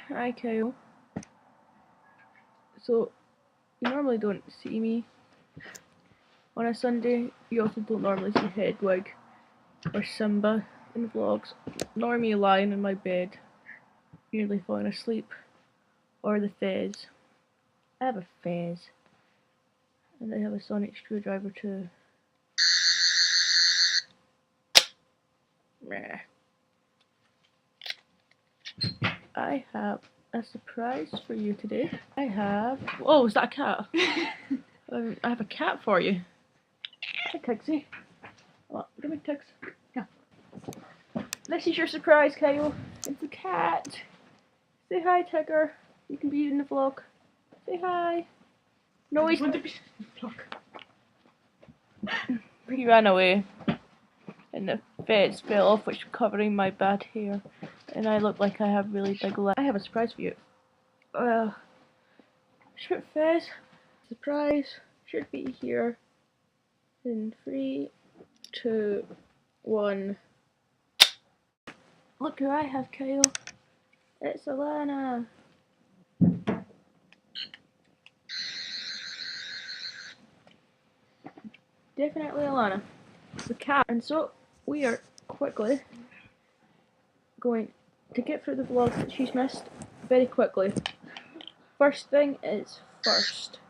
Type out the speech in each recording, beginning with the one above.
Hi Kyle. So, you normally don't see me on a Sunday. You also don't normally see Hedwig or Simba in vlogs. Nor me lying in my bed, nearly falling asleep. Or the Fez. I have a Fez. And I have a sonic screwdriver too. Meh. I have a surprise for you today. I have... Oh, is that a cat? I have a cat for you. Hi, Tixie. Oh, give me Tix. Yeah. This is your surprise, Kyle. It's a cat. Say hi, Tigger. You can be in the vlog. Say hi. No, he's... He ran away. And the fez fell off, which is covering my bad hair. And I look like I have really big legs. I have a surprise for you. Shoot, Fez. Surprise should be here in 3, 2, 1. Look who I have, Kyle. It's Alana. Definitely Alana. The cat. And so we are quickly going to get through the vlogs that she's missed very quickly. First thing is first.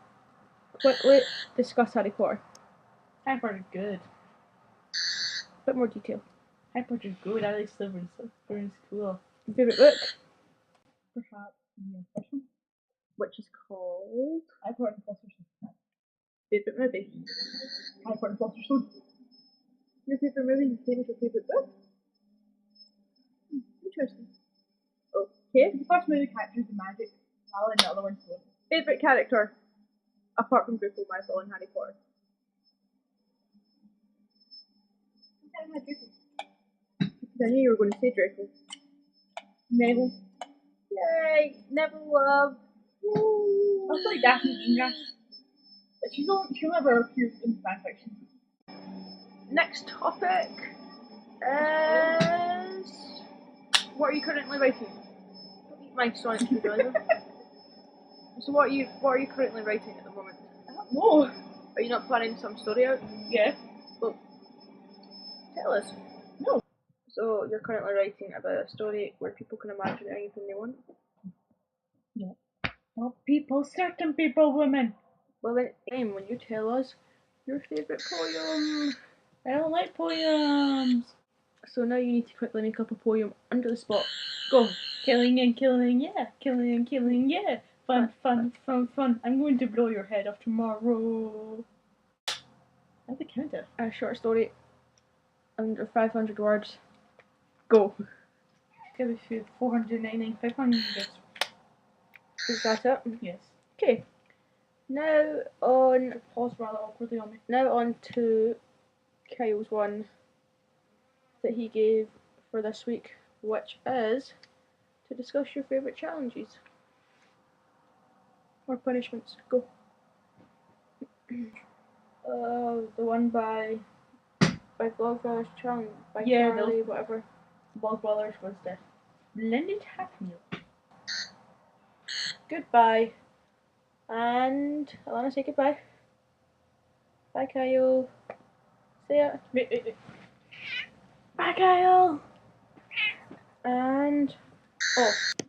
Quickly discuss Harry Potter. Harry Potter's good. Bit more detail. Harry Potter's good. I like Slytherin. Slytherin's cool. Favorite book? Perhaps the first one, Which is called Harry Potter and the Philosopher's Stone. Favorite movie. Harry Potter and the Philosopher's Stone. Your favorite movie is the same as your favorite book? Interesting. Okay. The first movie captures the magic, while in the other one's good. Favorite character? Apart from Draco Malfoy and Harry Potter. I knew you were going to say Draco. Neville. Yay! Neville love. I also like Daphne Greengrass. But she'll never appear in fanfiction. Next topic is... What are you currently writing? Don't eat my sonic screwdriver. So what are you currently writing at the moment? I don't know. Are you not planning some story out? Yeah. Well, tell us. No. So you're currently writing about a story where people can imagine anything they want? No. Well, people, certain people, women. Well then, when you tell us your favourite poem. I don't like poems. So now you need to quickly make up a poem under the spot. Go. Killing and killing, yeah. Killing and killing, yeah. Fun, fun, fun, fun. I'm going to blow your head off tomorrow. I have the counter. A short story under 500 words. Go. Give us 499, 500. Is that it? Yes. Okay. Now on. Pause rather awkwardly on me. Now on to Kyle's one that he gave for this week, which is to discuss your favourite challenges or punishments. Go. The one by Vlogbrothers Challenge by Charlie, whatever. Vlogbrothers was the blended happy meal. Goodbye. And Alana, say goodbye. Bye, Kyle. See ya. Wait. Bye, Kyle. And off.